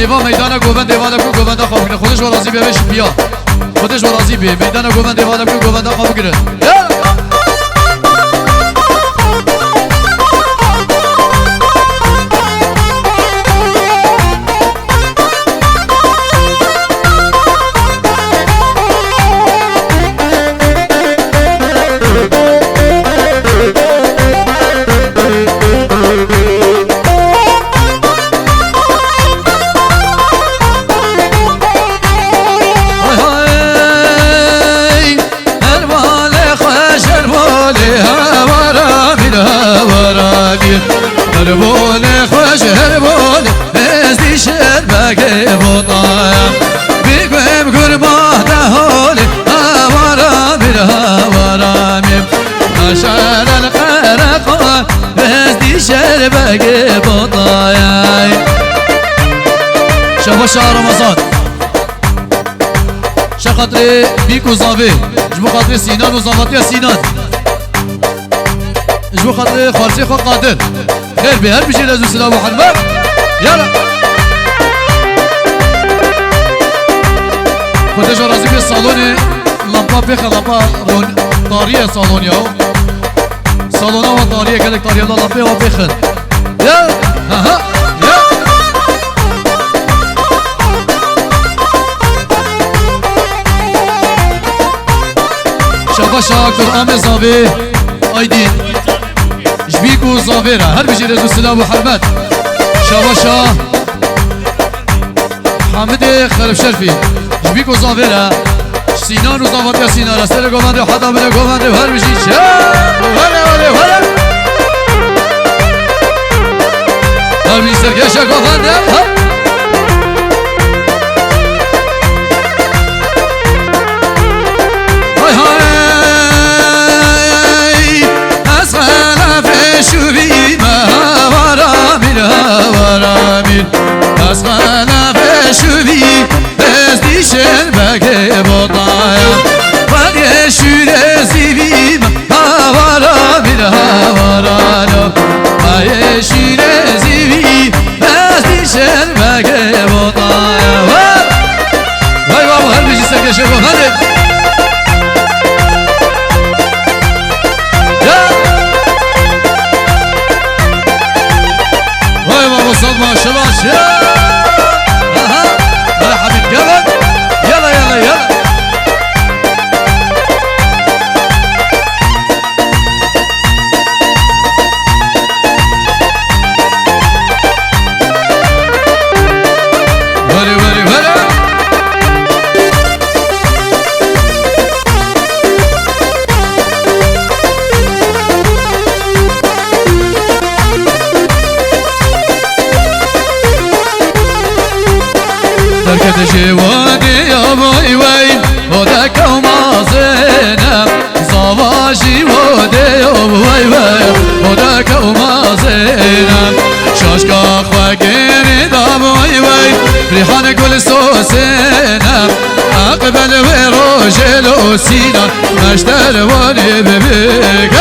دیوان میدان گوبند دیوان کو گوبند خواب کنه خودش ورازی بهش بیا خودش ورازی به میدان گوبند دیوان کو گوبند خواب کنه هربول خوش هربول ازدی شربک بطایا بیگویم گرباه دهولی هوارا بیر هوارا میم نشار القرقا ازدی شربک بطایا شبا شهر رمضان شخاطر بیکو زاوی جبو خاطر سینان و زاواتی سینان جبو خاطر خالصی خود قادر خير بهر بشي لازم سلام محمد يلا خدش رازي في الصالون لامبا بخ لامبا رون طاريه صالون ياو صالونا وطاريه قالك طاريه لامبا وبخ يا ها يا شبا شاكر ام زابي ايدين جبيكو زافيرا هر بجي رزو سلام وحرمات شاباشا حمد خرب شرفي جبيكو زافيرا سينان وزافات يا سينان رسل قوماندي وحدا من قوماندي وهر بجي شاب وهلا هر بجي سركشا قوماندي شوفي ما ورامي ورامي أصغنا في شوفي بس دي شربك بطايا وقت شوري زيبي ما ورامي ورامي ما شوري زيبي بس دي شربك بطايا واي بابا هل بيجي سكي شباب هل صدمة شباش اها يا حبيب قلب يلا يلا يلا وري وري وري دركت جواني يا باي وين ودك وما زينب صباجي ودي يا باي وين ودك وما زينب شاشكا خواكيني دا باي وين ريحان كل سوسينب اقبل وروجل وسينا مشتر واني ببيك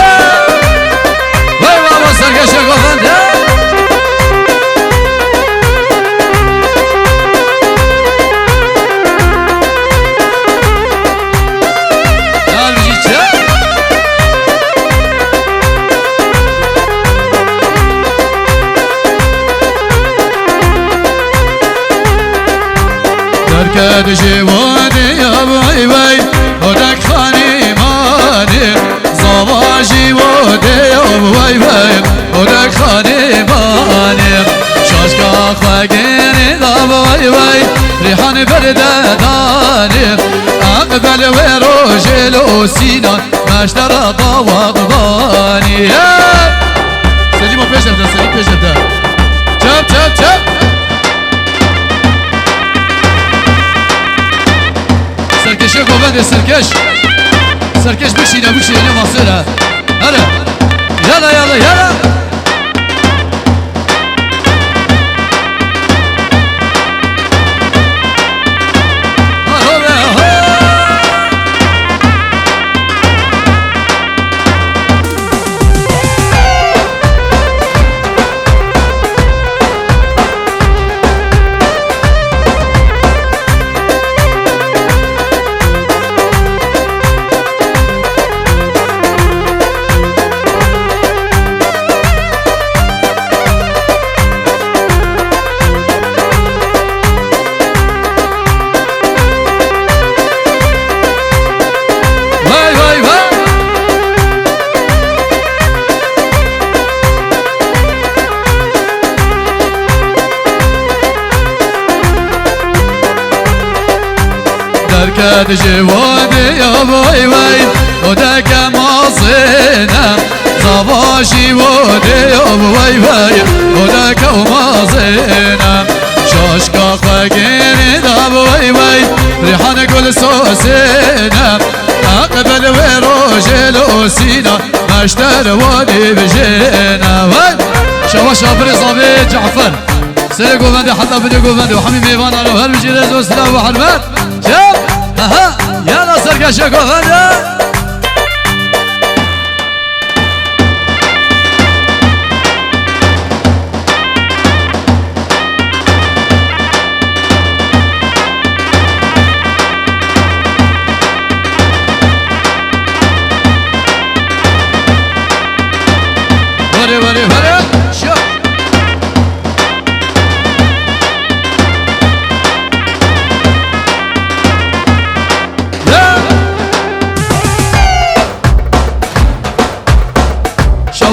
وي بابا سرقشة قفل دركت جواني يا باي باي ودك خاني ماني صباجي ودي يا باي باي ودك خاني ماني شاشكا خواقيني دا باي باي ريحان بردداني اقبل وروجل وسينا مشترى طواق ضاني سليمو بيش ابدا سليم بيش ابدا جاب جاب جاب سركش قوبند سركش بشينا مصيرها هلا يلا يلا يلا بركات جوادي يا باي باي ودك مازينا زباشي ودي يا باي باي ودك مازينا شاشكا خاقيني دا باي باي ريحان كل سوسينا أقبل وروجلو سينا مشتر وادي بجينا شوا شابري صابي جعفر سيرقو بندي حتى بديقو بندي وحمي ميفان على وهل بجي رزو سلام وحرمات شاب اها يلا سرقا شاكو غنى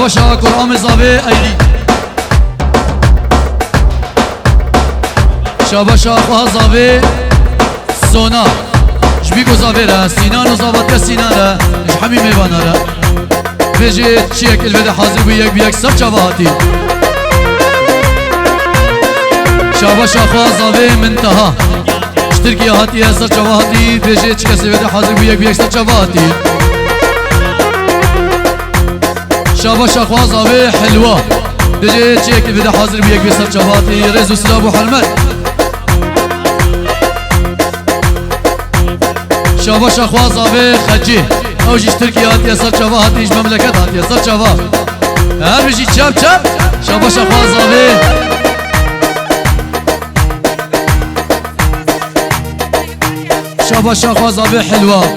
شاوا قرآن زاوی ایلی شاوا شاوا زاوی سونا جبیکو زاوی را سینان و زاوات سینان را حمی میوان را بجی چیک الوده حاضر بیک سب چواتی شاوا شاوا زاوی منتها اشترکی هاتی سر چواتی بجی چی کسی الوده حاضر بیک سب چواتی شابا شاخواز آوه حلوة بجي تشيك بدا حاضر بيك بيسر شباطي رزو سلاب وحرمت شابا شاخواز آوه خجي او جيش تركيات يسر شباطي ايش مملكتات يسر شبا هر بجي تشاب شابا شاخواز آوه شابا شاخواز آوه حلوة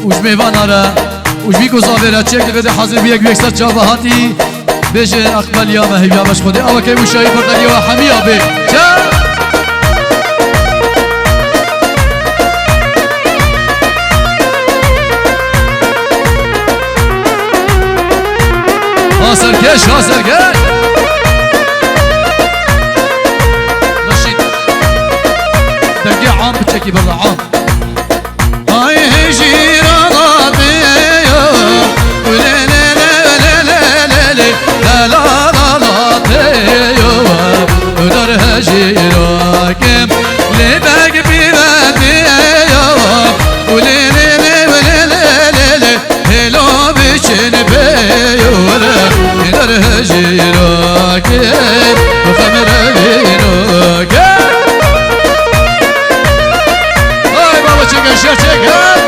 وش ميوان آره وش بيكو زافيرا تشيك بده حاضر بيك بيكسر جابهاتي بيجي اقبل يا مهيب يا باش خدي او كي مشاهي بردقي وحمية بي هاسر كيش نشيد دقي عام بتشكي برا عام هاي هجيرة جيراكم لباق بيباتي ولي لي لي ولي لي لي هلو بشن بيورا ندرها جيراكم وخمر بينوكم هاي بابا تشيكا شيكا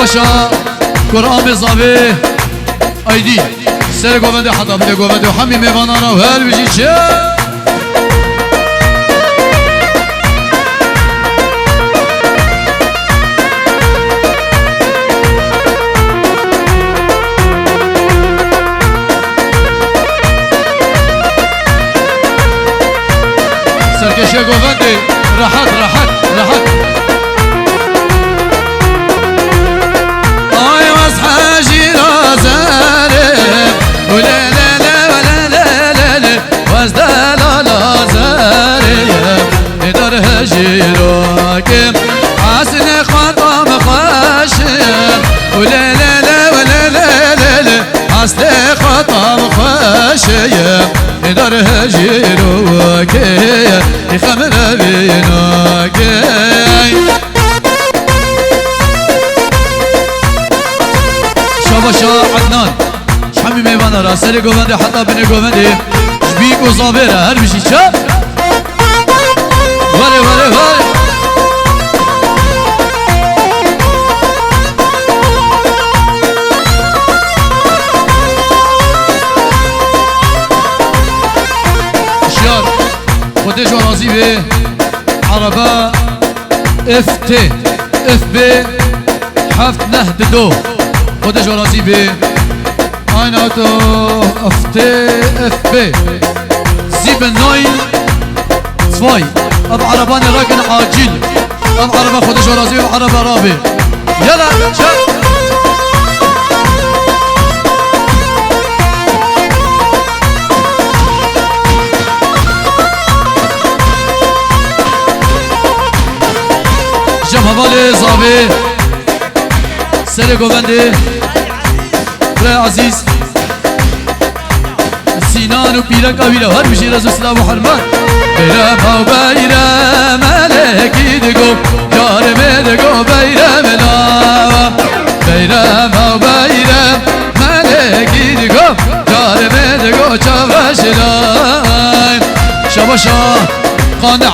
باشا قرآن زاوی ايدي سر گوند حدا بده گوند و همي میوانانا و هر بجي چه سرکشی گوند راحت راحت راحت آی واسه جیرازره ولا لا لا ولا لا لا لا وازدلا لا زاره ادار هجراكم حسن خطام خاشم ولا لا لا ولا لا لا لا حسن خطام خاشم ادار هجراكم يخمر بيناك شاباشا عدنان شحمي ميوانا را سري گوونده حتى بني گوونده جبيك و زابيره هر بشي چه وره وره وره شيار خودش راضي به عربه اف تي اف بي حفت نهد دو خودش راضي به ein Auto auf TFB 792 اب عربان راكن عاجل اب عربة خودش راضي وعربة رابي يلا شب جمهوالي زابي سر گوونده برای عزیز سینان و پیرک آویره هر بشی رز و سلام و حرمت بیرم او بیرم ملکی دگو یارم دگو بیرم لاوا بیرم او بیرم ملکی دگو یارم دگو چاوش لایم شباشا قانع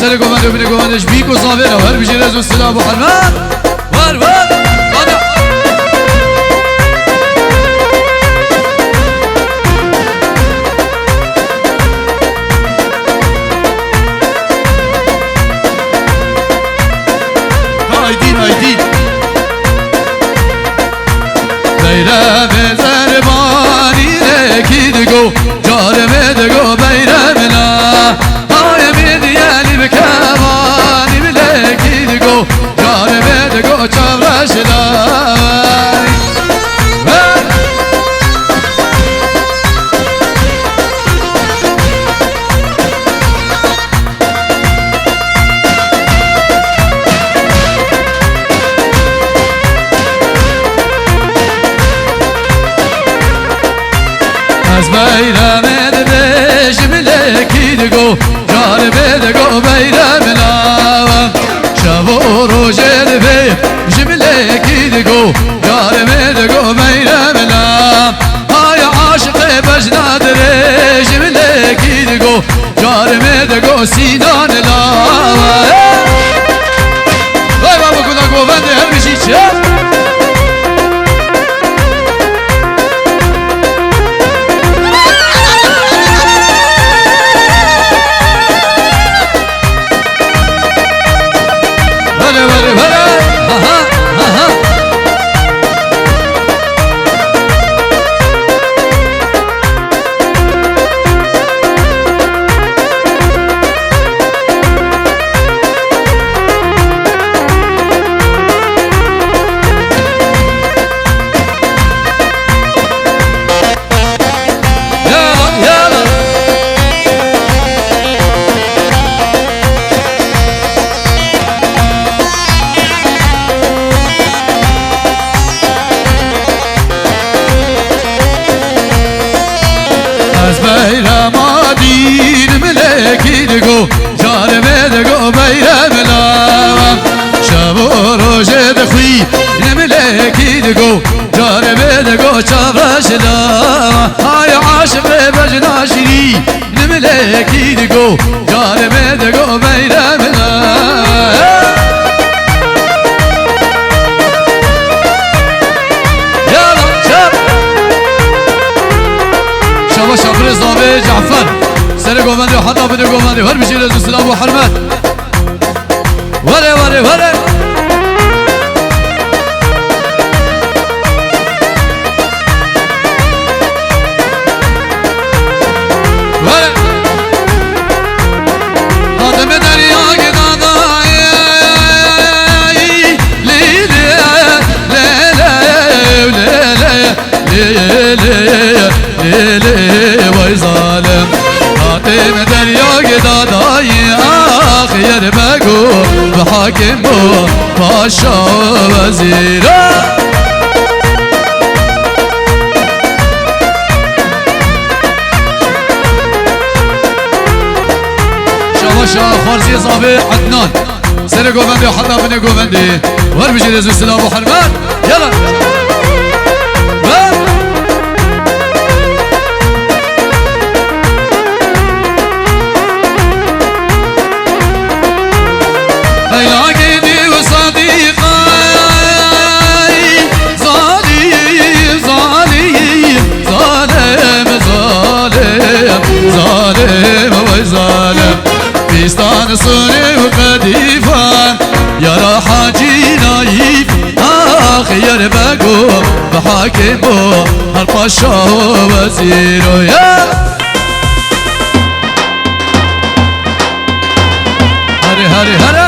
سر گوانده و بینه گواندش بیک و صابره هر بشی رز و سلام و حرمت ور ور بیرم زربانی رکی دگو جارم دگو بیرم نا های میدیالی بکوانی بلکی دگو جارم دگو چاورش لای از بیرم دبش ملکی دگو جار بدگو بیرم لاوم شب و روز دبش ملکی دگو جار بدگو بیرم لام های عاشق بجنا درش ملکی دگو جار بدگو سینان لاوم وای بابا کدا گوونده هم بشی چه ملکی دگو جارم دگو بیرم لاوم شب و روز دخوی ملکی دگو جارم دگو چاوش لاوم های عاشق بجنا شیری ملکی دگو جارم دگو بیرم لاوم شابا شابري صابي جعفر سر قومندي وحطا بدي قومندي هر بشي رزو سلام وحرمات وري وري وري ليلي وي ظالم خاتم دريا قداداي آخر بقو بحاكم بو باشا وزيرا شا خارزي صافي عدنان سر قومندي وحطا بني قومندي ور بشي رزو السلام وحرمان يلا فستان صوني وقديفان يا راحاجي نايف خير بقو بحاكم بو هالباشا وزيرو يا هري هري هري